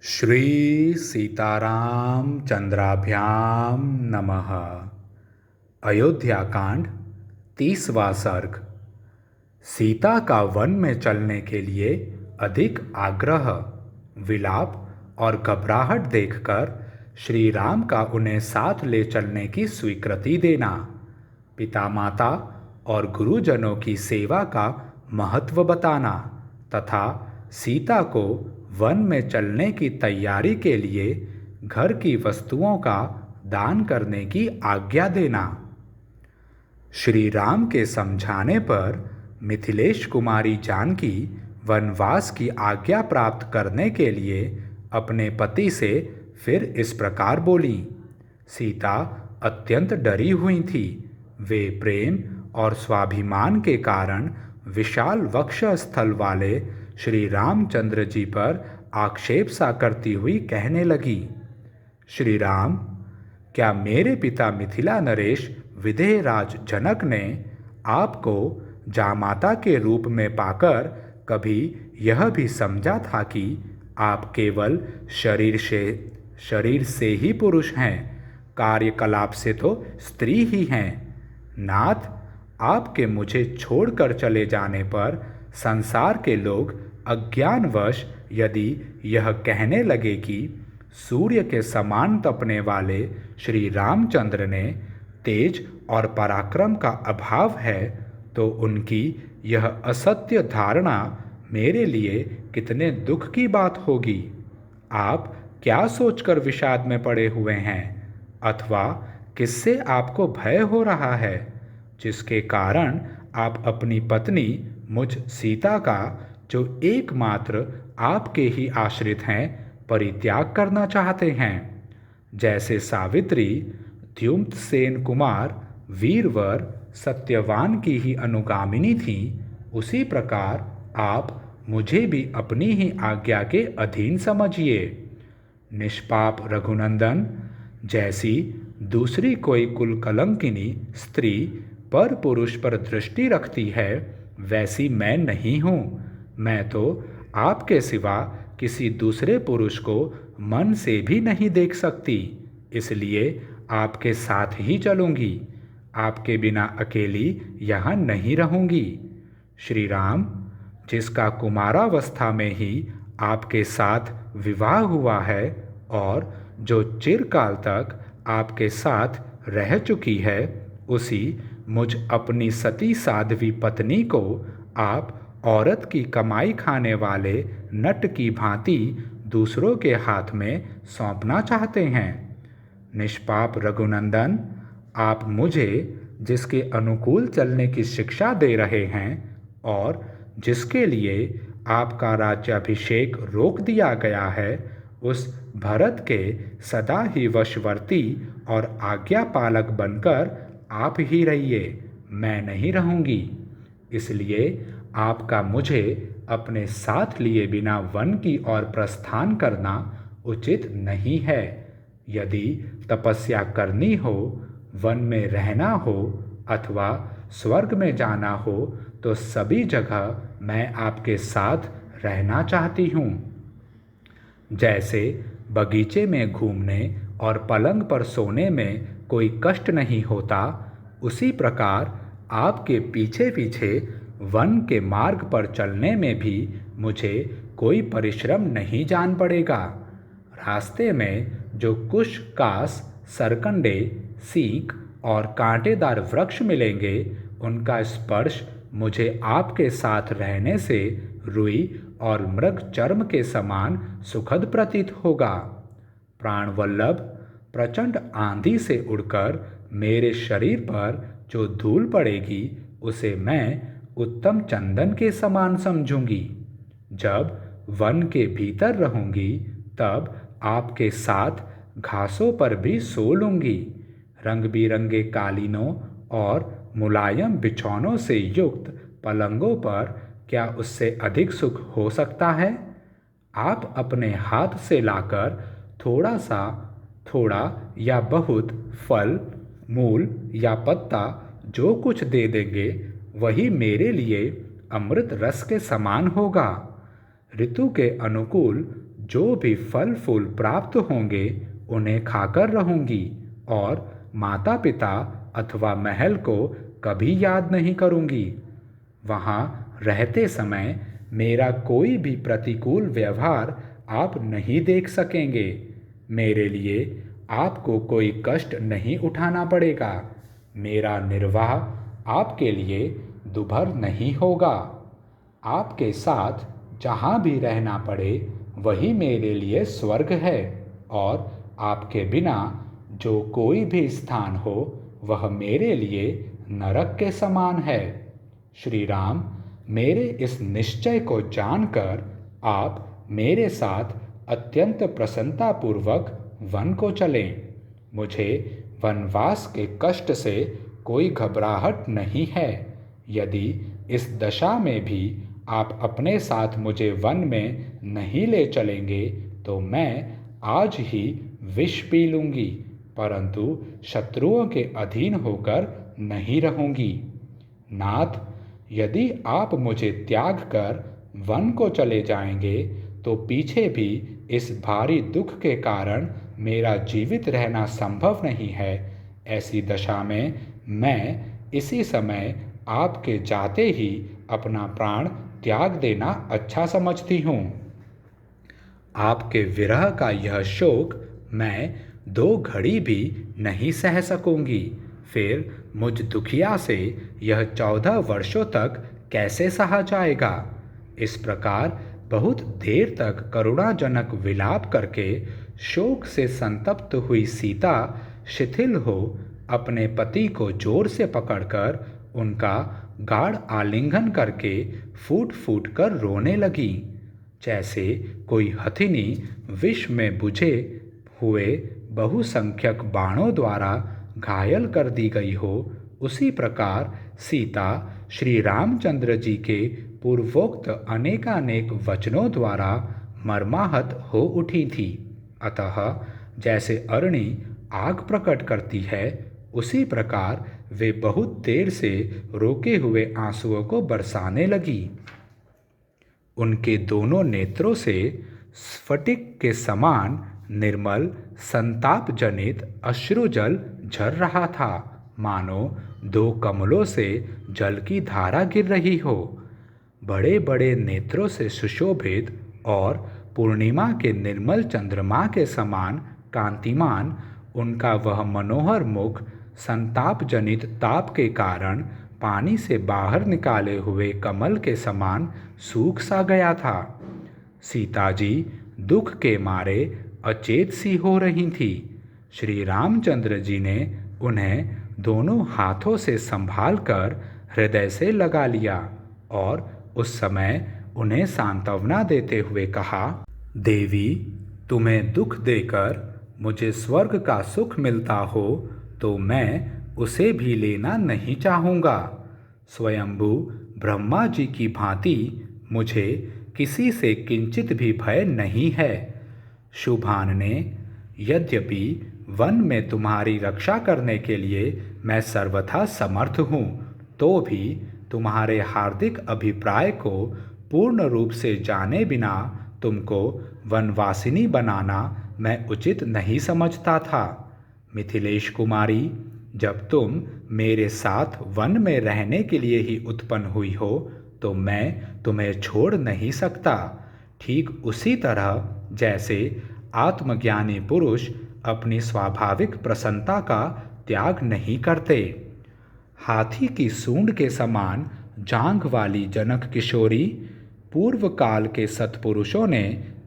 श्री सीताराम चंद्राभ्याम नमः। अयोध्या कांड 30वां सर्ग। सीता का वन में चलने के लिए अधिक आग्रह, विलाप और घबराहट देखकर श्री राम का उन्हें साथ ले चलने की स्वीकृति देना, पिता माता और गुरुजनों की सेवा का महत्व बताना तथा सीता को वन में चलने की तैयारी के लिए घर की वस्तुओं का दान करने की आज्ञा देना। श्री राम के समझाने पर मिथिलेश कुमारी जानकी वनवास की आज्ञा प्राप्त करने के लिए अपने पति से फिर इस प्रकार बोली। सीता अत्यंत डरी हुई थी। वे प्रेम और स्वाभिमान के कारण विशाल वक्ष स्थल वाले श्री रामचंद्र जी पर आक्षेप सा करती हुई कहने लगी, श्री राम, क्या मेरे पिता मिथिला नरेश विदेहराज जनक ने आपको जामाता के रूप में पाकर कभी यह भी समझा था कि आप केवल शरीर से ही पुरुष हैं, कार्यकलाप से तो स्त्री ही हैं। नाथ, आपके मुझे छोड़कर चले जाने पर संसार के लोग अज्ञानवश यदि यह कहने लगे कि सूर्य के समान तपने वाले श्री रामचंद्र ने तेज और पराक्रम का अभाव है, तो उनकी यह असत्य धारणा मेरे लिए कितने दुख की बात होगी। आप क्या सोचकर विषाद में पड़े हुए हैं, अथवा किससे आपको भय हो रहा है, जिसके कारण आप अपनी पत्नी मुझ सीता का, जो एकमात्र आपके ही आश्रित हैं, परित्याग करना चाहते हैं। जैसे सावित्री द्युम्नसेन कुमार वीरवर सत्यवान की ही अनुगामिनी थी, उसी प्रकार आप मुझे भी अपनी ही आज्ञा के अधीन समझिए। निष्पाप रघुनंदन, जैसी दूसरी कोई कुल कलंकिनी स्त्री पर पुरुष पर दृष्टि रखती है, वैसी मैं नहीं हूँ। मैं तो आपके सिवा किसी दूसरे पुरुष को मन से भी नहीं देख सकती, इसलिए आपके साथ ही चलूँगी। आपके बिना अकेली यहाँ नहीं रहूँगी। श्री राम, जिसका कुमारावस्था में ही आपके साथ विवाह हुआ है और जो चिरकाल तक आपके साथ रह चुकी है, उसी मुझ अपनी सती साध्वी पत्नी को आप औरत की कमाई खाने वाले नट की भांति दूसरों के हाथ में सौंपना चाहते हैं। निष्पाप रघुनंदन, आप मुझे जिसके अनुकूल चलने की शिक्षा दे रहे हैं और जिसके लिए आपका राज्याभिषेक रोक दिया गया है, उस भरत के सदा ही वशवर्ती और आज्ञा पालक बनकर आप ही रहिए, मैं नहीं रहूँगी। इसलिए आपका मुझे अपने साथ लिए बिना वन की ओर प्रस्थान करना उचित नहीं है। यदि तपस्या करनी हो, वन में रहना हो अथवा स्वर्ग में जाना हो, तो सभी जगह मैं आपके साथ रहना चाहती हूँ। जैसे बगीचे में घूमने और पलंग पर सोने में कोई कष्ट नहीं होता, उसी प्रकार आपके पीछे पीछे वन के मार्ग पर चलने में भी मुझे कोई परिश्रम नहीं जान पड़ेगा। रास्ते में जो कुश, कास, सरकंडे, सीक और कांटेदार वृक्ष मिलेंगे, उनका स्पर्श मुझे आपके साथ रहने से रुई और मृग चर्म के समान सुखद प्रतीत होगा। प्राणवल्लभ, प्रचंड आंधी से उड़कर मेरे शरीर पर जो धूल पड़ेगी, उसे मैं उत्तम चंदन के समान समझूंगी। जब वन के भीतर रहूंगी, तब आपके साथ घासों पर भी सो लूंगी। रंग बिरंगे कालीनों और मुलायम बिछौनों से युक्त पलंगों पर क्या उससे अधिक सुख हो सकता है? आप अपने हाथ से लाकर थोड़ा या बहुत फल, मूल या पत्ता जो कुछ दे देंगे, वही मेरे लिए अमृत रस के समान होगा। ऋतु के अनुकूल जो भी फल फूल प्राप्त होंगे उन्हें खाकर रहूंगी और माता पिता अथवा महल को कभी याद नहीं करूंगी। वहाँ रहते समय मेरा कोई भी प्रतिकूल व्यवहार आप नहीं देख सकेंगे। मेरे लिए आपको कोई कष्ट नहीं उठाना पड़ेगा। मेरा निर्वाह आपके लिए दुभर नहीं होगा। आपके साथ जहाँ भी रहना पड़े वही मेरे लिए स्वर्ग है और आपके बिना जो कोई भी स्थान हो वह मेरे लिए नरक के समान है। श्री राम, मेरे इस निश्चय को जानकर आप मेरे साथ अत्यंत प्रसन्नतापूर्वक वन को चलें। मुझे वनवास के कष्ट से कोई घबराहट नहीं है। यदि इस दशा में भी आप अपने साथ मुझे वन में नहीं ले चलेंगे तो मैं आज ही विष पी लूँगी, परंतु शत्रुओं के अधीन होकर नहीं रहूँगी। नाथ, यदि आप मुझे त्याग कर वन को चले जाएंगे तो पीछे भी इस भारी दुख के कारण मेरा जीवित रहना संभव नहीं है। ऐसी दशा में मैं इसी समय आपके जाते ही अपना प्राण त्याग देना अच्छा समझती हूँ। आपके विरह का यह शोक मैं 2 घड़ी भी नहीं सह सकूंगी। फिर मुझ दुखिया से यह 14 वर्षों तक कैसे सहा जाएगा। इस प्रकार बहुत देर तक करुणाजनक विलाप करके शोक से संतप्त हुई सीता शिथिल हो अपने पति को जोर से पकड़कर उनका गाढ़ आलिंगन करके फूट फूट कर रोने लगी, जैसे कोई हथिनी विष में बुझे हुए बहुसंख्यक बाणों द्वारा घायल कर दी गई हो। उसी प्रकार सीता श्री रामचंद्र जी के पूर्वोक्त अनेकानेक वचनों द्वारा मर्माहत हो उठी थी। अतः जैसे अरणी आग प्रकट करती है उसी प्रकार वे बहुत देर से रोके हुए आंसुओं को बरसाने लगी। उनके दोनों नेत्रों से स्फटिक के समान निर्मल संताप जनित अश्रुजल झर रहा था, मानो 2 कमलों से जल की धारा गिर रही हो। बड़े बड़े नेत्रों से सुशोभित और पूर्णिमा के निर्मल चंद्रमा के समान कांतिमान उनका वह मनोहर मुख संताप जनित ताप के कारण पानी से बाहर निकाले हुए कमल के समान सूख सा गया था। सीता जी दुख के मारे अचेत सी हो रही थी। श्री रामचंद्र जी ने उन्हें दोनों हाथों से संभाल कर हृदय से लगा लिया और उस समय उन्हें सांत्वना देते हुए कहा, देवी, तुम्हें दुख देकर मुझे स्वर्ग का सुख मिलता हो तो मैं उसे भी लेना नहीं चाहूँगा। स्वयंभू ब्रह्मा जी की भांति मुझे किसी से किंचित भी भय नहीं है। शुभान ने, यद्यपि वन में तुम्हारी रक्षा करने के लिए मैं सर्वथा समर्थ हूँ, तो भी तुम्हारे हार्दिक अभिप्राय को पूर्ण रूप से जाने बिना तुमको वनवासिनी बनाना मैं उचित नहीं समझता था। मिथिलेश कुमारी, जब तुम मेरे साथ वन में रहने के लिए ही उत्पन्न हुई हो तो मैं तुम्हें छोड़ नहीं सकता। ठीक उसी तरह जैसे आत्मज्ञानी पुरुष अपनी स्वाभाविक प्रसन्नता का त्याग नहीं करते। हाथी की सूंड के समान जांघ वाली जनक किशोरी, पूर्व काल के सत्पुरुषों ने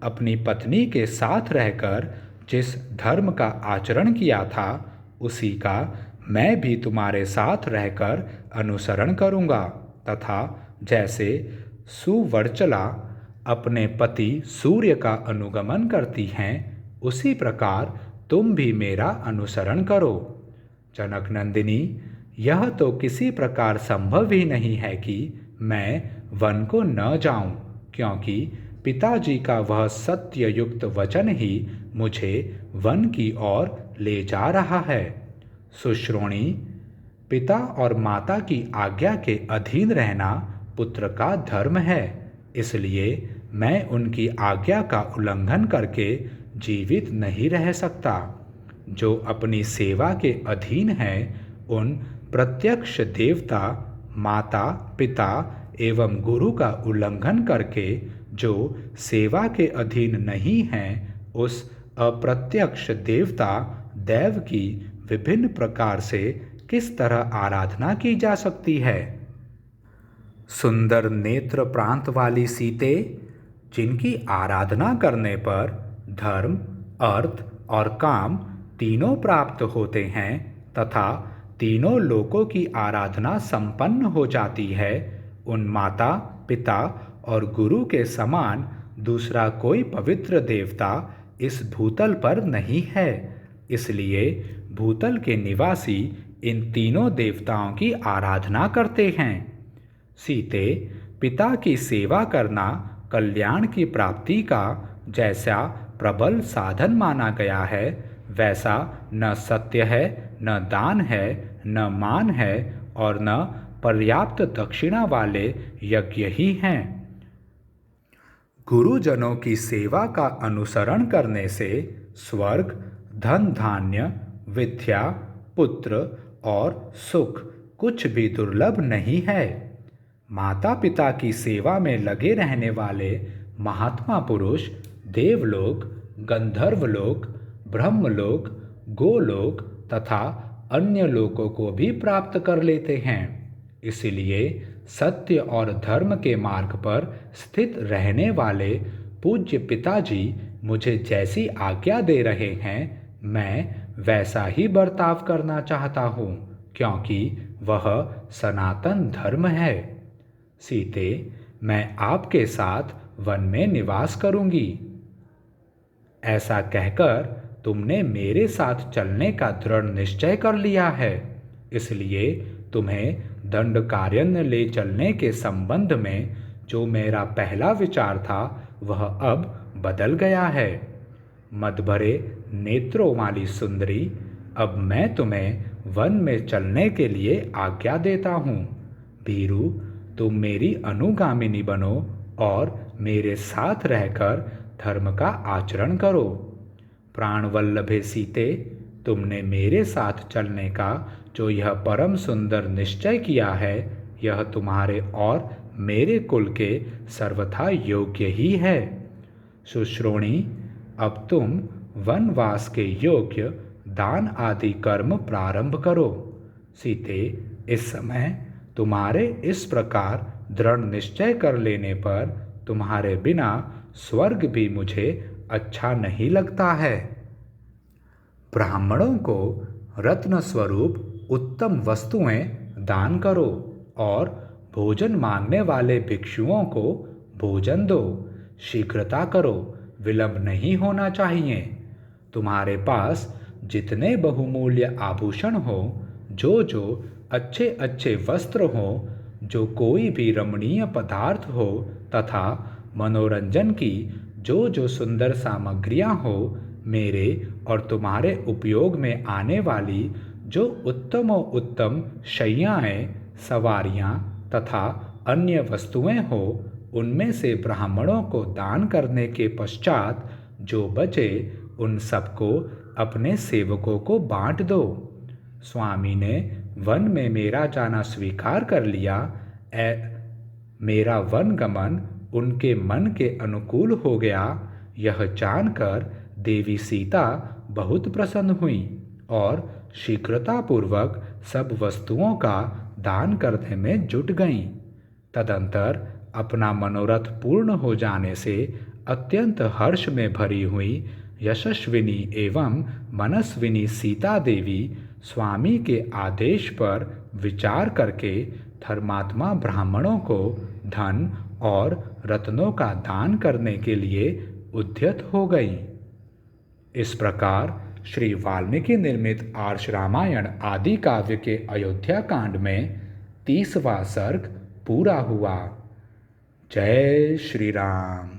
अपनी पत्नी के साथ रहकर जिस धर्म का आचरण किया था उसी का मैं भी तुम्हारे साथ रहकर अनुसरण करूँगा, तथा जैसे सुवर्चला अपने पति सूर्य का अनुगमन करती हैं उसी प्रकार तुम भी मेरा अनुसरण करो। जनक नंदिनी, यह तो किसी प्रकार संभव ही नहीं है कि मैं वन को न जाऊं, क्योंकि पिताजी का वह सत्ययुक्त वचन ही मुझे वन की ओर ले जा रहा है। सुश्रोणी, पिता और माता की आज्ञा के अधीन रहना पुत्र का धर्म है, इसलिए मैं उनकी आज्ञा का उल्लंघन करके जीवित नहीं रह सकता। जो अपनी सेवा के अधीन है उन प्रत्यक्ष देवता, माता, पिता एवं गुरु का उल्लंघन करके जो सेवा के अधीन नहीं हैं उस अप्रत्यक्ष देवता दैव की विभिन्न प्रकार से किस तरह आराधना की जा सकती है। सुंदर नेत्र प्रांत वाली सीते, जिनकी आराधना करने पर धर्म, अर्थ और काम तीनों प्राप्त होते हैं तथा तीनों लोकों की आराधना संपन्न हो जाती है, उन माता, पिता और गुरु के समान दूसरा कोई पवित्र देवता इस भूतल पर नहीं है। इसलिए भूतल के निवासी इन तीनों देवताओं की आराधना करते हैं। सीते, पिता की सेवा करना कल्याण की प्राप्ति का जैसा प्रबल साधन माना गया है, वैसा न सत्य है, न दान है, न मान है और न पर्याप्त दक्षिणा वाले यज्ञ ही हैं। गुरुजनों की सेवा का अनुसरण करने से स्वर्ग, धन धान्य, विद्या, पुत्र और सुख कुछ भी दुर्लभ नहीं है। माता पिता की सेवा में लगे रहने वाले महात्मा पुरुष देवलोक, गंधर्वलोक, ब्रह्मलोक, गोलोक तथा अन्य लोकों को भी प्राप्त कर लेते हैं। इसलिए सत्य और धर्म के मार्ग पर स्थित रहने वाले पूज्य पिताजी मुझे जैसी आज्ञा दे रहे हैं, मैं वैसा ही बर्ताव करना चाहता हूँ, क्योंकि वह सनातन धर्म है। सीते, मैं आपके साथ वन में निवास करूंगी। ऐसा कहकर तुमने मेरे साथ चलने का दृढ़ निश्चय कर लिया है, इसलिए तुम्हें दंडकारण्य ले चलने के संबंध में जो मेरा पहला विचार था वह अब बदल गया है। मद भरे नेत्रों वाली सुंदरी, अब मैं तुम्हें वन में चलने के लिए आज्ञा देता हूँ। भीरू, तुम मेरी अनुगामिनी बनो और मेरे साथ रहकर धर्म का आचरण करो। प्राणवल्लभे सीते, तुमने मेरे साथ चलने का जो यह परम सुंदर निश्चय किया है, यह तुम्हारे और मेरे कुल के सर्वथा योग्य ही है। सुश्रोणी, अब तुम वनवास के योग्य दान आदि कर्म प्रारंभ करो। सीते, इस समय तुम्हारे इस प्रकार दृढ़ निश्चय कर लेने पर तुम्हारे बिना स्वर्ग भी मुझे अच्छा नहीं लगता है। ब्राह्मणों को रत्न स्वरूप उत्तम वस्तुएं दान करो और भोजन मांगने वाले भिक्षुओं को भोजन दो। शीघ्रता करो, विलंब नहीं होना चाहिए। तुम्हारे पास जितने बहुमूल्य आभूषण हो, जो अच्छे अच्छे वस्त्र हो, जो कोई भी रमणीय पदार्थ हो तथा मनोरंजन की जो सुंदर सामग्रियां हो, मेरे और तुम्हारे उपयोग में आने वाली जो उत्तम शैयाएँ, सवारियाँ तथा अन्य वस्तुएं हो, उनमें से ब्राह्मणों को दान करने के पश्चात जो बचे उन सबको अपने सेवकों को बांट दो। स्वामी ने वन में मेरा जाना स्वीकार कर लिया। मेरा वन गमन उनके मन के अनुकूल हो गया। यह जानकर देवी सीता बहुत प्रसन्न हुई और शीघ्रतापूर्वक सब वस्तुओं का दान करने में जुट गईं। तदंतर अपना मनोरथ पूर्ण हो जाने से अत्यंत हर्ष में भरी हुई यशस्विनी एवं मनस्विनी सीता देवी स्वामी के आदेश पर विचार करके धर्मात्मा ब्राह्मणों को धन और रत्नों का दान करने के लिए उद्यत हो गई। इस प्रकार श्री वाल्मीकि निर्मित आर्ष रामायण आदि काव्य के अयोध्या कांड में 30वां सर्ग पूरा हुआ। जय श्री राम।